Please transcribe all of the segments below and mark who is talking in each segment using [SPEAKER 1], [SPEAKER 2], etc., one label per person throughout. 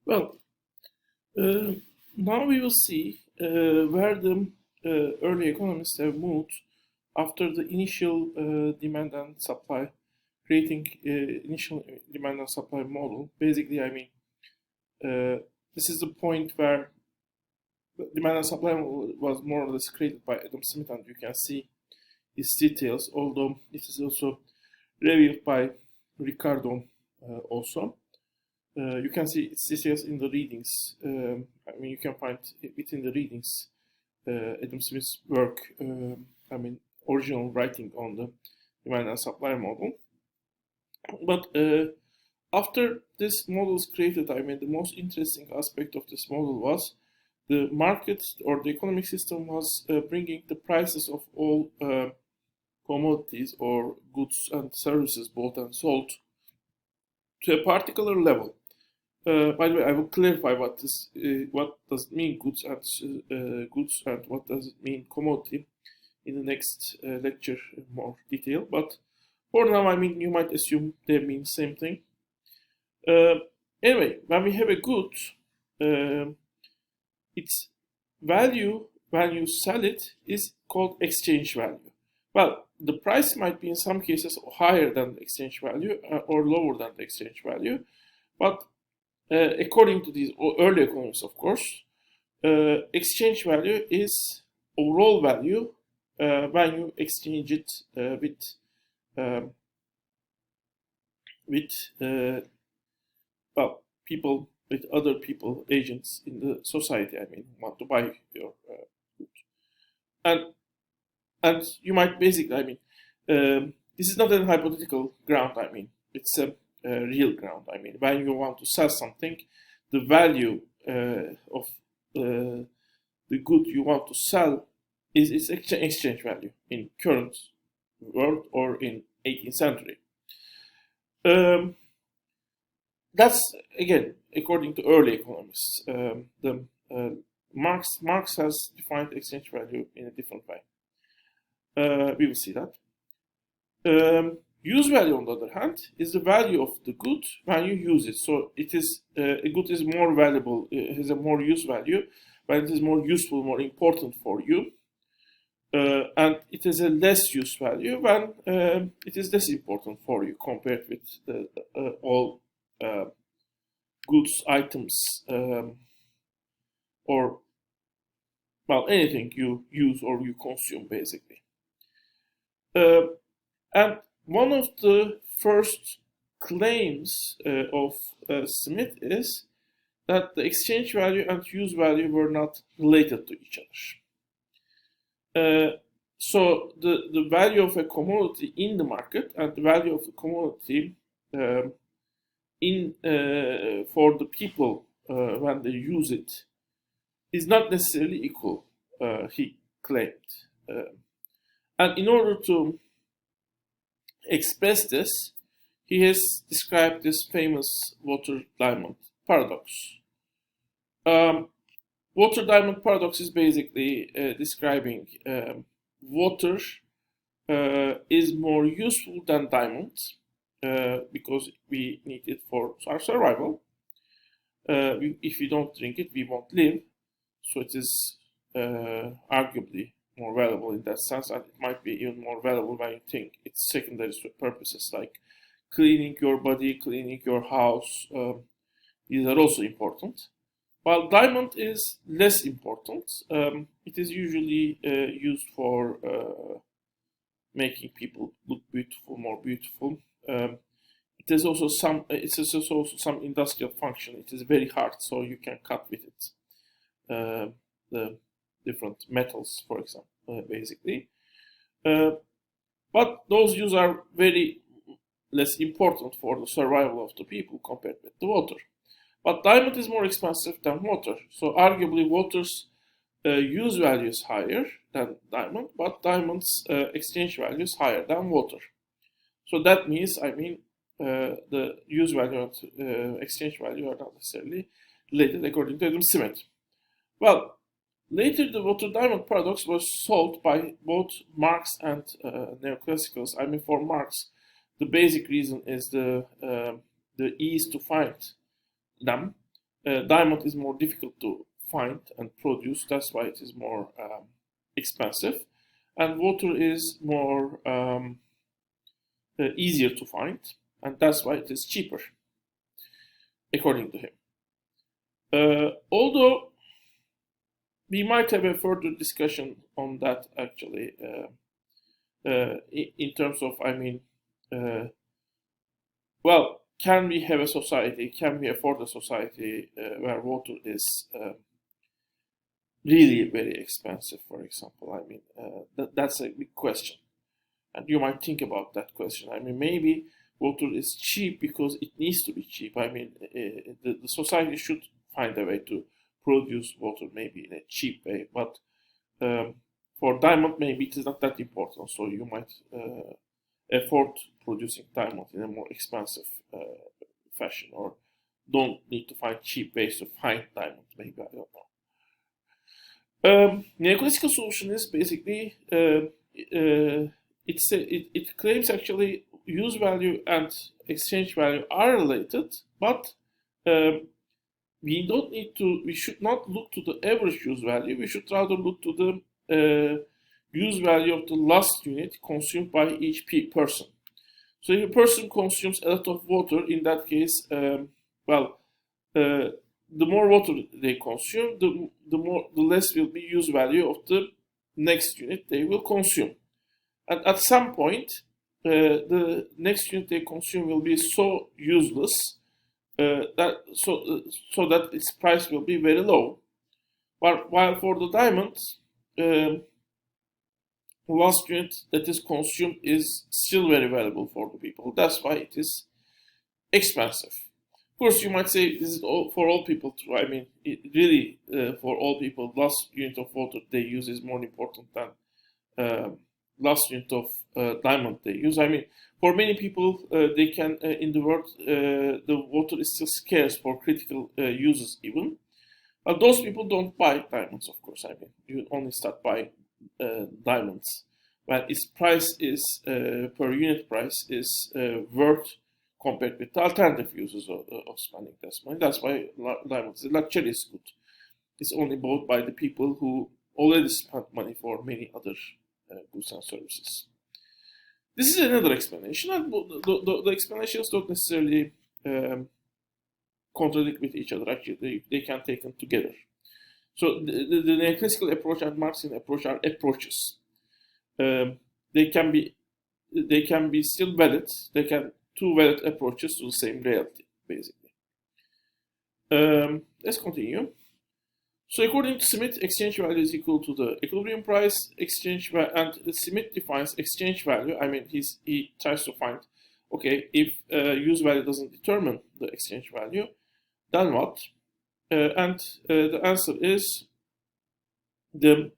[SPEAKER 1] Well, uh, now we will see where the early economists have moved after the initial demand and supply, creating initial demand and supply model. Basically, this is the point where the demand and supply model was more or less created by Adam Smith, and you can see its details, although it is also reviewed by Ricardo also. You can see its details in the readings. You can find it in the readings. Adam Smith's work, original writing on the demand and supply model. But after this model is created, the most interesting aspect of this model was the market or the economic system was bringing the prices of all commodities or goods and services bought and sold to a particular level. By the way, I will clarify what does it mean goods and what does it mean commodity in the next lecture in more detail. But for now, you might assume they mean the same thing. Anyway, when we have a good, its value when you sell it is called exchange value. Well, the price might be in some cases higher than the exchange value or lower than the exchange value, but according to these early economists, of course, exchange value is overall value when you exchange it with people, with other people, agents in the society. Want to buy your good, and you might basically, this is not a hypothetical ground. It's a real ground. When you want to sell something, the value of the good you want to sell is its exchange value in current world or in 18th century. That's again according to early economists. Marx has defined exchange value in a different way. We will see that. Use value, on the other hand, is the value of the good when you use it. So it is a good is more valuable, it has a more use value when it is more useful, more important for you, and it has a less use value when it is less important for you compared with all goods, items, or anything you use or you consume, basically. And one of the first claims of Smith is that the exchange value and use value were not related to each other. So the value of a commodity in the market and the value of the commodity for the people when they use it is not necessarily equal, he claimed. And in order to express this, he has described this famous water-diamond paradox. Water-diamond paradox is basically describing water is more useful than diamonds because we need it for our survival. If we don't drink it, we won't live. So it is arguably more valuable in that sense, and it might be even more valuable when you think its secondary purposes like cleaning your body, cleaning your house. These are also important. While diamond is less important, it is usually used for making people look beautiful, more beautiful. It has also some. It has also some industrial function. It is very hard, so you can cut with it. The different metals, for example, basically. But those uses are very less important for the survival of the people compared with the water. But diamond is more expensive than water. So arguably water's use value is higher than diamond, but diamond's exchange value is higher than water. So that means, the use value and exchange value are not necessarily related according to Adam Smith. Well, later, the water-diamond paradox was solved by both Marx and neoclassicals. For Marx, the basic reason is the ease to find them. Diamond is more difficult to find and produce. That's why it is more expensive. And water is more easier to find, and that's why it is cheaper, according to him. Although we might have a further discussion on that actually, in terms of, well, can we have a society, can we afford a society where water is really very expensive, for example? That's a big question. And you might think about that question. Maybe water is cheap because it needs to be cheap. The society should find a way to produce water maybe in a cheap way. But for diamond, maybe it is not that important. So you might afford producing diamond in a more expensive fashion, or don't need to find cheap ways to find diamond. Maybe, I don't know. Neoclassical solution is basically it claims actually use value and exchange value are related, but we should not look to the average use value. We should rather look to the use value of the last unit consumed by each person. So if a person consumes a lot of water, in that case, the more water they consume, the less will be use value of the next unit they will consume. And at some point, the next unit they consume will be so useless that its price will be very low. But while for the diamonds, the last unit that is consumed is still very valuable for the people. That's why it is expensive. Of course, you might say this is for all people true. For all people, last unit of water they use is more important than last unit of diamond they use. For many people, they can in the world, the water is still scarce for critical uses even. But those people don't buy diamonds, of course. You only start buying diamonds when its price is per unit price is worth compared with the alternative uses of spending this money. That's why diamonds, the luxury is good. It's only bought by the people who already spent money for many other goods and services. This is another explanation, and the explanations don't necessarily contradict with each other. Actually, they can take them together. So the neoclassical approach and Marxian approach are approaches. They can be still valid. They can two valid approaches to the same reality, basically. Let's continue. So according to Smith, exchange value is equal to the equilibrium price, and Smith defines exchange value. He tries to find, okay, if use value doesn't determine the exchange value, then what? The answer is the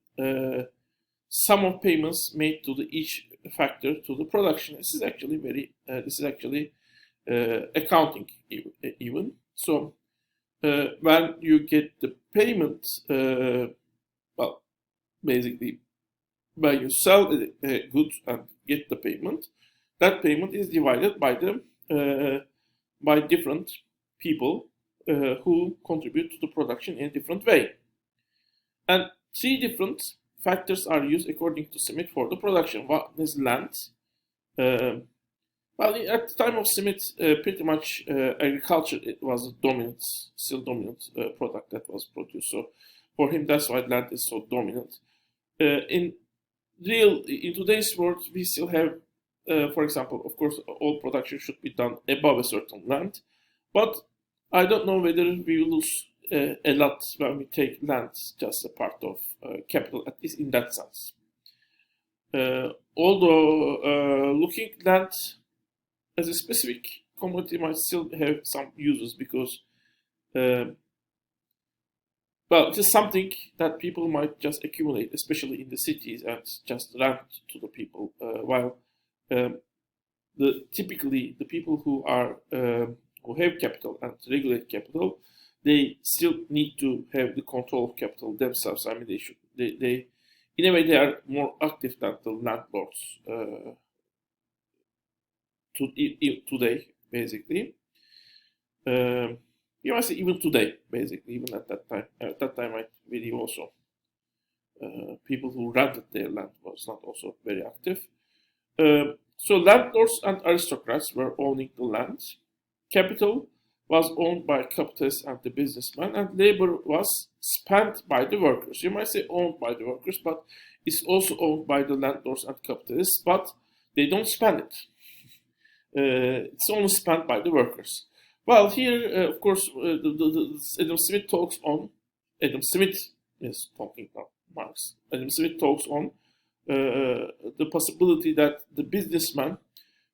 [SPEAKER 1] sum of payments made to each factor to the production. This is actually accounting even. So when you get the payment, basically when you sell a good and get the payment, that payment is divided by different people who contribute to the production in a different way. And three different factors are used according to Smith for the production. One is land. At the time of Smith, pretty much agriculture was a still dominant product that was produced. So for him, that's why land is so dominant. In today's world, we still have, for example, of course, all production should be done above a certain land, but I don't know whether we will lose a lot when we take land just a part of capital, at least in that sense. Although looking at land as a specific commodity might still have some uses because, it is something that people might just accumulate, especially in the cities, and just rent to the people. While typically the people who have capital and regulate capital, they still need to have the control of capital themselves. They in a way they are more active than the landlords today, basically. You might say even today, basically, even at that time. At that time, I believe also people who rented their land was not also very active. So landlords and aristocrats were owning the land. Capital was owned by capitalists and the businessmen, and labor was spent by the workers. You might say owned by the workers, but it's also owned by the landlords and capitalists, but they don't spend it. It's only spent by the workers. Well, here, of course, Adam Smith talks on. Adam Smith is talking about Marx. Adam Smith talks on the possibility that the businessman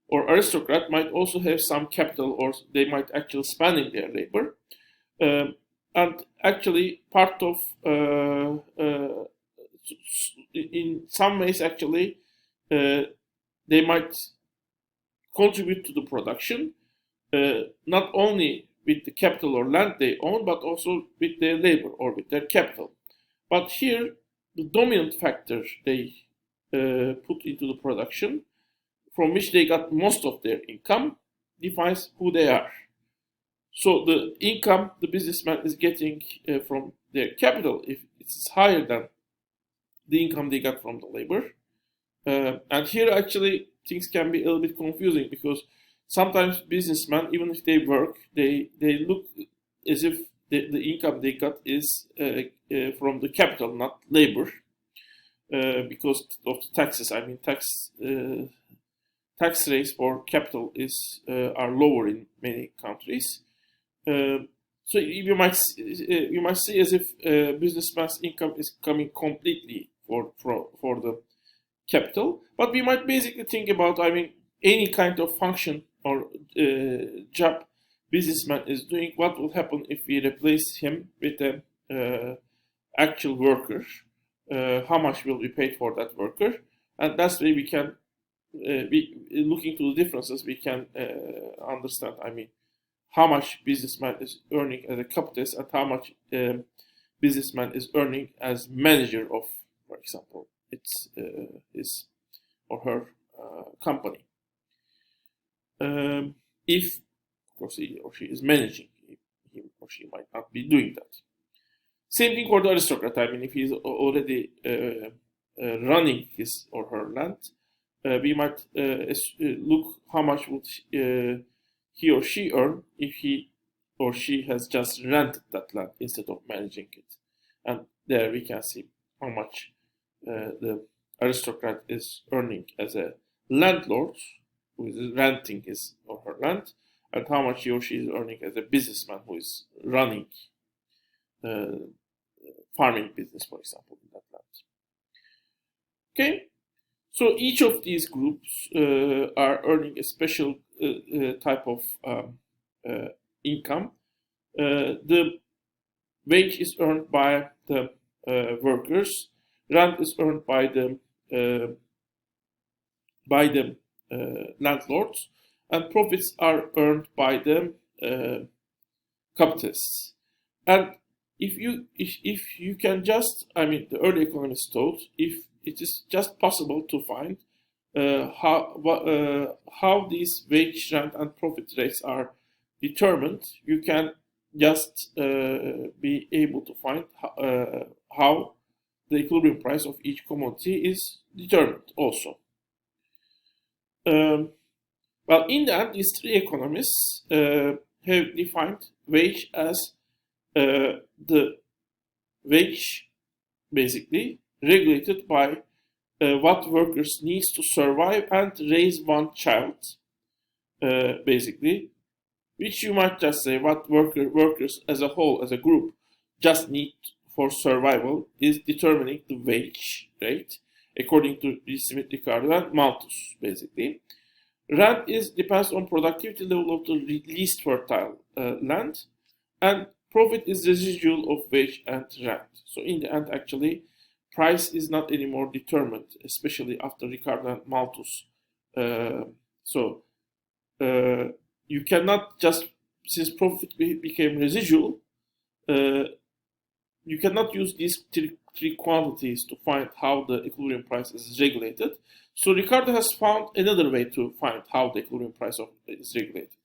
[SPEAKER 1] or aristocrat might also have some capital, or they might actually spending their labor, and actually part of in some ways actually they might contribute to the production, not only with the capital or land they own, but also with their labor or with their capital. But here, the dominant factor they put into the production, from which they got most of their income, defines who they are. So the income the businessman is getting from their capital, if it's higher than the income they got from the labor. And here actually things can be a little bit confusing, because sometimes businessmen, even if they work, they look as if the income they got is from the capital, not labor, because of the taxes. I mean, tax rates for capital are lower in many countries. So you might see as if businessman's income is coming completely for the capital, but we might basically think about, I mean, any kind of function or job businessman is doing. What will happen if we replace him with an actual worker? How much will be paid for that worker? And that's where we can looking to the differences, we can understand, I mean, how much businessman is earning as a capitalist and how much businessman is earning as manager of, for example, his or her company. If, of course, he or she is managing, he or she might not be doing that. Same thing for the aristocrat. I mean, if he's already running his or her land, we might look how much would he or she earn if he or she has just rented that land instead of managing it. And there we can see how much the aristocrat is earning as a landlord who is renting his or her land, and how much he or she is earning as a businessman who is running farming business, for example, in that land. Okay, so each of these groups are earning a special type of income. The wage is earned by the workers. Rent is earned by the landlords, and profits are earned by the capitalists. And if you can just, I mean, the early economists thought, if it is just possible to find how these wage, rent, and profit rates are determined, you can just be able to find how the equilibrium price of each commodity is determined also. Well, in the end, these three economists have defined wage as the wage, basically, regulated by what workers needs to survive and raise one child, basically, which you might just say what workers as a whole, as a group, just need for survival is determining the wage rate, according to Smith, Ricardo, and Malthus, basically. Rent depends on productivity level of the least fertile land, and profit is residual of wage and rent. So in the end, actually, price is not anymore determined, especially after Ricardo and Malthus. You cannot just, since profit became residual, you cannot use these three quantities to find how the equilibrium price is regulated. So Ricardo has found another way to find how the equilibrium price is regulated.